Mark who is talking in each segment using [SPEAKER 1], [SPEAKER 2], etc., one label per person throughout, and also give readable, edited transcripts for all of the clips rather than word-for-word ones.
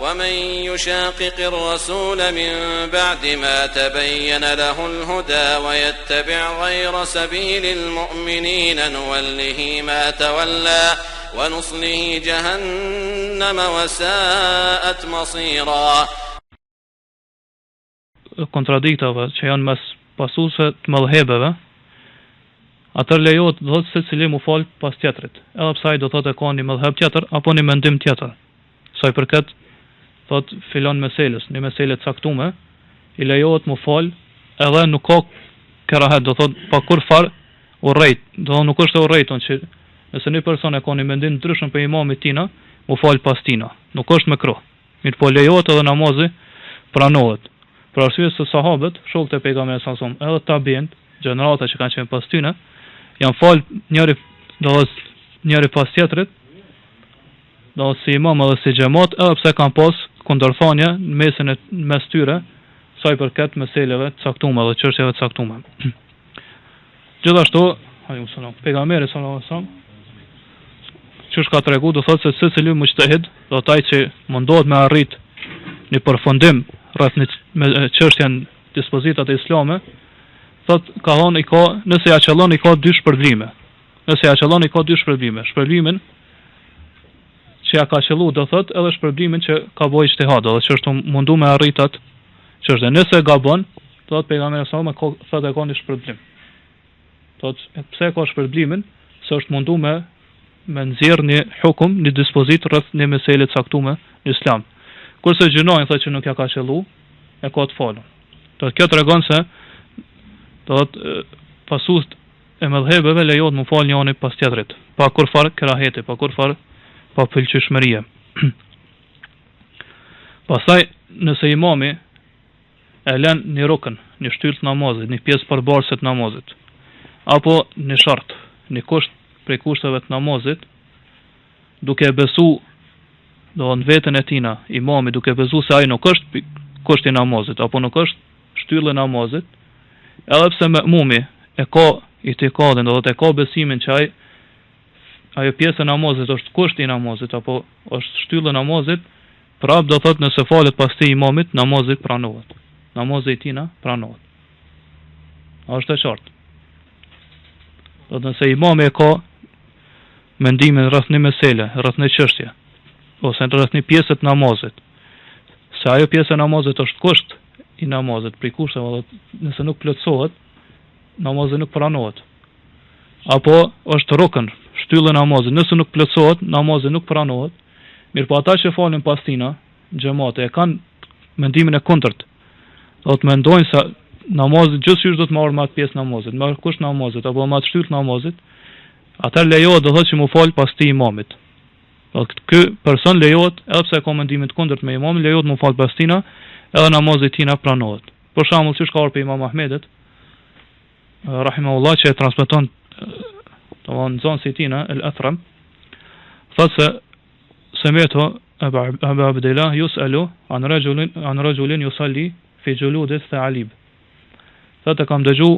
[SPEAKER 1] ومن يشاقق الرسول من بعد ما تبين له الهدى ويتبع غير سبيل المؤمنين نوله ما تولى ونصله جهنم وساءت مصيرا.
[SPEAKER 2] Kontradiktave që janë mes pasuesve të mëllhebeve, atër lejohet do të secili mu fal pas tjetrit, edhe pse ai do thotë ka një mëllheb tjetër apo një mendim tjetër. Sa i përket thot filon meselës, një meselë të caktuar, i lejohet mu fal, edhe nuk ka kerahet, do thot pa kur far urrejt, do nuk është urrejton që nëse një person e ka një mendim ndryshëm për imamit tina, mu fal pas tina, nuk është me kruh. Mirë po lejohet edhe namazi pranohet. Për arsye se sahabët, shokët e pejgamberit sallallahu alajhi wasallam, edhe tabiin, gjenerata që kanë qenë pas tyne, janë fal njëri pas tjetrit, do si imam edhe si xhamat, edhe pse kanë pas kundërthënie në mes tyre, sa i përket meseleve të caktuara dhe çështjeve të caktuara. Gjithashtu, pejgamberi sallallahu alajhi wasallam çu ka tregu, do thotë se secili mujtahid, do taj që mundohet me arrit një përfundim rreth në çështjen dispozitat e islame, thot ka thonë nëse ja qëllon i ka dy shpërblime. Nëse ja qëllon i ka dy shpërblime. Shpërblimin që ja ka qëllu, do thot, edhe shpërblimin që ka bëj ijtihad, edhe që është mundu me arritat çështën. Nëse gabon, thot pejgamberi sallallahu alajhi wasallam thotë ka një shpërblim. Thot pse ka shpërblimin? Se është mundu me nxjerr një hukum, një dispozit rreth një mesele të caktuar në Islam. Kurse gjinojnë thotë që nuk ja ka qellu, e ka të falur. Do kjo tregon se pasues e mëdhëbeve lejohet mu fal njëri pas tjetrit, pa kur far kerahete, pa kur far pa pëlqyeshmërie. Pastaj nëse imami e lën një rukn, një shtyllë të namazit, një pjesë përbërëse të namazit, apo një shart, një kusht prej kushteve të namazit, duke besu do në vetën e tina, imami duke besu se ai nuk është kushti i namazit, apo nuk është shtyllë e namazit, edhe pse mumi e ka itikadin, do të ka besimin që ajo pjesë e namazit është kushti i namazit, apo është shtyllë e namazit, prap do thot nëse falet pas ti imamit, namazit pranohet. Namazit tina pranohet. A është e qartë. Do të nëse imami e ka mendimin rreth një mesele, rreth një çështje, ose rreth një pjesë të namazit, se ajo pjesë e namazit është kusht i namazit, prej kushteve, nëse nuk plotësohet, namazi nuk pranohet. Apo është rukn, shtyllë e namazit, nëse nuk plotësohet, namazi nuk pranohet. Mirë po ata që falin pas tina, xhamate, e kanë mendimin e kundërt. Do të mendojnë se namazi gjithsesi do të marrë me atë pjesë namazit, me kusht namazit apo me atë shtyllë namazit, atë lejohet do thotë që mu fal pas ti imamit. Do ky person lejohet, edhe pse ka mendimin të kundërt me imamin, lejohet mu fal pas tina, edhe namazi tina pranohet. Për shembull, siç ka ardhur pe Imam Ahmedit, rahimahullah, që e transmeton domthonë zonsi tina el-Athram, thotë se sami'tu Abu Abdullah yus'alu an rajulin yusalli fi julud al-tha'alib. Thotë kam dëgju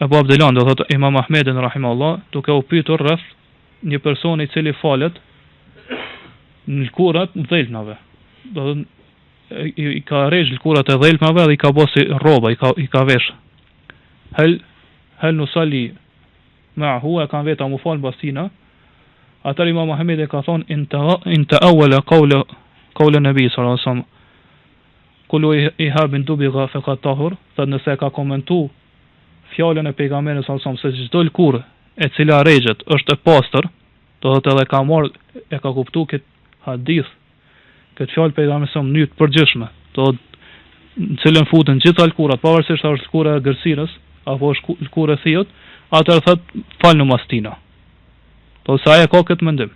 [SPEAKER 2] Abu Abdullah, do thotë Imam Ahmedin rahimahullah, duke u pyetur rreth një personi i cili falet në lkurat në dhelmave. Do thotë i ka rresh lkurat e dhelmave dhe i ka bosi rroba, i ka vesh. Hel nusalli ma'hu, e kanë veta mu fal bastina. Atër Imam Muhammed e ka thonë inta awala qawla nabi sallallahu alaihi wasallam kullu ihabin dubiga faqat tahur, thot nëse ka komentu fjalën e pejgamberit sallallahu alaihi wasallam se çdo lkurë e cila rregjet është e pastër, do thotë edhe ka marrë e ka kuptuar këtë hadith, këtë fjalë pejgamberit sallallahu alaihi wasallam në mënyrë të përgjithshme, do në cilën futen gjitha lkurat, pavarësisht a është lkura e gërsirës apo është lkura e thiut, atëherë thot fal namaz tina. Po sa ajo ka këtë mendim.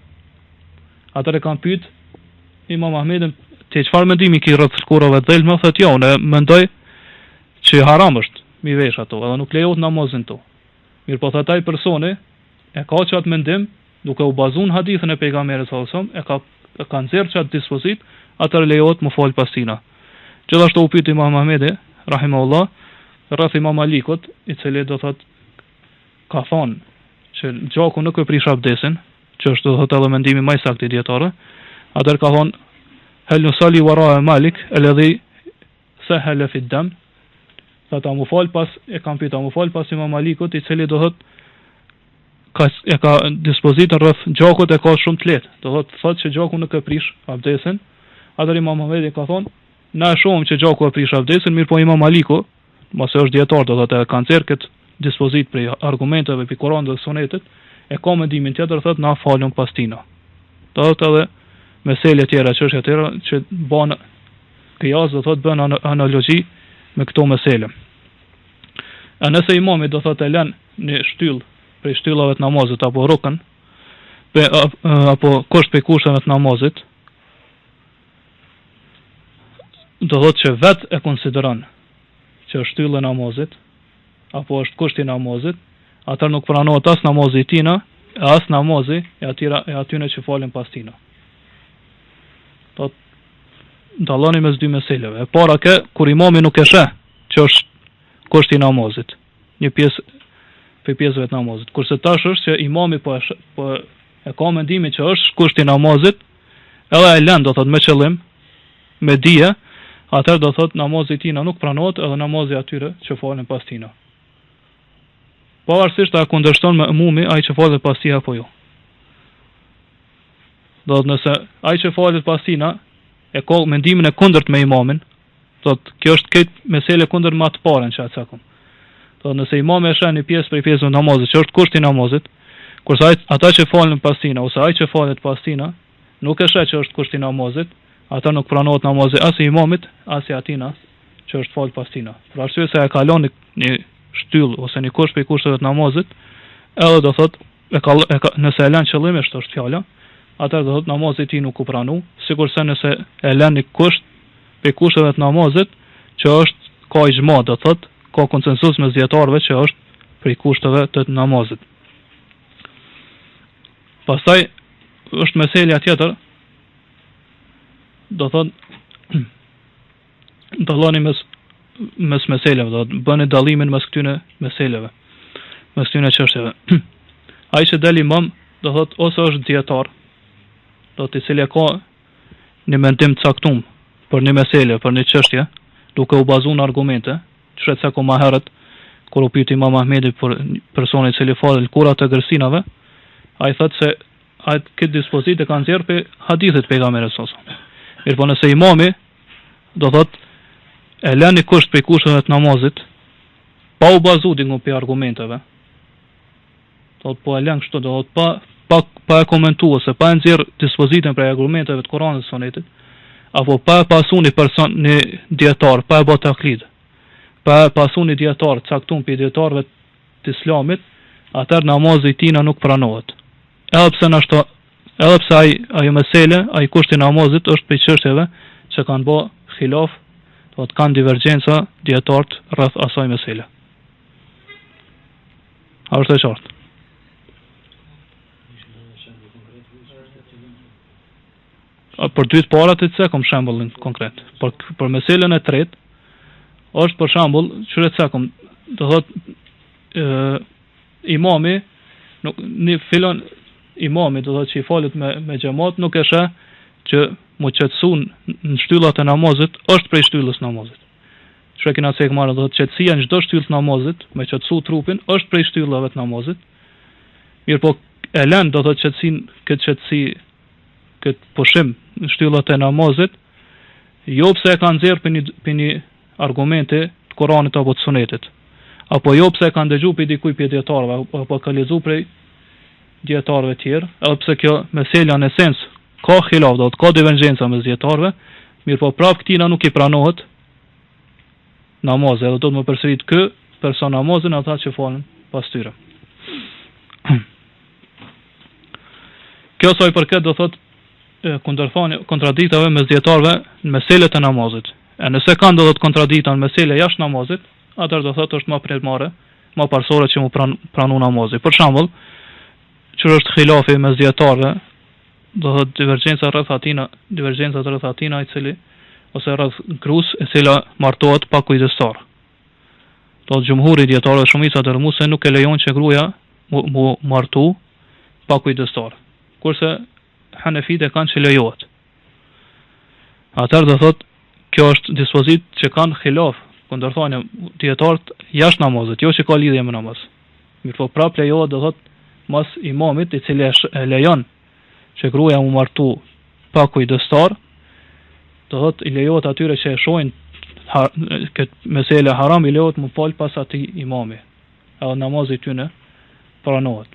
[SPEAKER 2] Atëherë e kanë pyet Imam Ahmedin, ti çfarë mendimi ke rreth lkurave të dhelme? Thotë jo, unë mendoj që haram është mi vesh ato, edhe nuk lejohet namazin to. Mirë po thotë ai personi e ka çat mendim, duke u bazuar hadithën e pejgamberit sallallahu alajhi wasallam, e ka nxjerrë çat dispozit, atëherë lejohet mu fal pas tina. Gjithashtu u pyet Imam Ahmedi rahimahullah rreth Imam Malikut, i cili do thotë ka thonë që gjaku nuk e prish abdesin, që është do thotë edhe mendimi më i saktë i dietarëve, atëherë ka thonë hel nusali wara Malik alladhi sahala fi ad-dam, ta mu fal pas e kam pyeta mu fal pas Imam Malikut, i cili do thot ka dispozitën rreth gjakut e ka shumë të lehtë. Do thot që gjaku nuk e prish abdesin. Atëherë Imam Muhamedi ka thonë, na shohim që gjaku e prish abdesin, mirë po Imam Maliku, mos është dietar, do thotë ka nxjerr këtë dispozit për argumenteve për Kur'anit dhe Sunetit, e ka mendimin tjetër, thotë na falun pas tina. Do thotë edhe mesele tjera, çështje tjera që bën qiyas, do thotë bën analogji me këto mesele. A nëse imami do thotë e lën në shtyllë prej shtyllave të namazit apo rukën, apo kusht për kushteve të namazit, do thotë që vetë e konsideron që është shtyllë e namazit, apo është kushti i namazit, atër nuk pranohet as namazi i tina, as namazi e atyre që falen pas tina. Do ndalloni mes dy meseleve. E para kur imami nuk e sheh që është kushti i namazit, një pjesë për pjesëve të namazit. Kurse tash është që imami po e ka mendimin që është kushti i namazit, edhe e lën, do thotë me qëllim, me dije, atëherë do thotë namazi i tina nuk pranohet, edhe namazi atyre që falen pas tina. Pavarësisht a kundërshton me mumi ai që falet pas tij apo jo. Do thotë nëse ai që falet pas tina e ka mendimin e kundërt me imamin, thotë kjo është këtë mesele kundër më të parën që atësakum. Do nëse imami e sheh një pjesë prej pjesëve të namazit që është kushti i namazit, kurse ata që falen pas tina ose ai që falet pas tina nuk e sheh që është kushti i namazit, ata nuk pranohet namazi as i imamit as i atina që është fal pas tina. Për arsye se e kalon një shtyllë ose një kusht për kushteve të namazit, edhe do thot nëse e lën qëllimisht është fjala, atëherë do thot namazi i tij nuk u pranu, sikurse nëse e lën një kusht për kushteve të namazit që është ka ixhma, do thot ka konsensus mes dietarëve që është për kushteve të namazit. Pastaj është meselja tjetër, do thot dalloni mes meseleve, do të bëni dallimin mes këtyre meseleve, mes këtyre çështjeve. Ai që del imam, do thot ose është dietar, do të cili ka një mendim të caktuar për një mesele, për një çështje, duke u bazuar në argumente, çret sa më herët kur u pyeti Imam Ahmedi për personin i cili falë kurat e gërsinave, ai thotë se ai këtë dispozitë kanë nxjerrë pe hadithit pejgamberit sallallahu alajhi wasallam. Mirpo nëse imami do thotë e lën një kusht për kushteve të namazit, pa u bazuar nga pe argumenteve, do të po e lën kështu, do të pa e komentuar ose pa e nxjerr dispozitën për argumenteve të Kuranit dhe Sunetit, apo pa e pasu një person, një dietar, pa e bë taklid, pa e pasu një dietar caktuar për dietarëve të Islamit, atëherë namazi i tij nuk pranohet. Edhe pse ajo mesele, ai kushti i namazit është për çështjeve që kanë bë xhilaf, do të kanë divergjenca dietarët rreth asaj mesele. A është e qartë? Për dy të parat e cekëm shembullin konkret. Për meselen e tretë është për shembull çure cekëm, do thotë imami në filon imami do thotë që i falet me xhamat nuk e sheh që mu qetësun në shtyllat e namazit është prej shtyllës namazit. Çka kena se marrë do thotë qetësia në çdo shtyllë të namazit, me qetësu trupin është prej shtyllave të namazit. Mirpo e lën do thotë qetësin, këtë qetësi, këtë pushim në shtyllat e namazit, jo pse e kanë nxjerr për një argumente të Kuranit apo të Sunetit, apo jo pse e kanë dëgjuar për dikujt për dietarëve apo ka lexuar prej dietarëve të tjerë, edhe pse kjo mesela në sens ka xhilaf, do të ka divergjenca mes dietarëve, mirëpo prap këtina nuk i pranohet namazi, edhe do të më përsërit ky person namazin ata që falen pas tyre. Kjo sa i përket do thotë kontradiktave mes dietarëve në meselet e namazit. E nëse kanë do thotë kontradikta në mesele jashtë namazit, atëherë do thotë është më primare, më parsore që mu pranu namazi. Për shembull, që është khilafi mes dietarëve, do thotë divergjenca rreth atina i cili ose rreth grus e cila martohet pa kujdestar. Do të xhumhuri dietarëve shumica dërmuese nuk e lejon që gruaja mu martu pa kujdestar. Kurse Hanefit e kanë që lejohet. Atëherë do thot, kjo është dispozit që kanë khilaf, kundërthënie dietarët jashtë namazit, jo që ka lidhje me namaz. Mirë, prap lejohet do thot mos imamit i cili e lejon që gruaja mu martu pa kujdestar, do thot i lejohet atyre që e shohin këtë mesele haram, i lejohet mu fal pas atij imami. Edhe namazi tyne pranohet.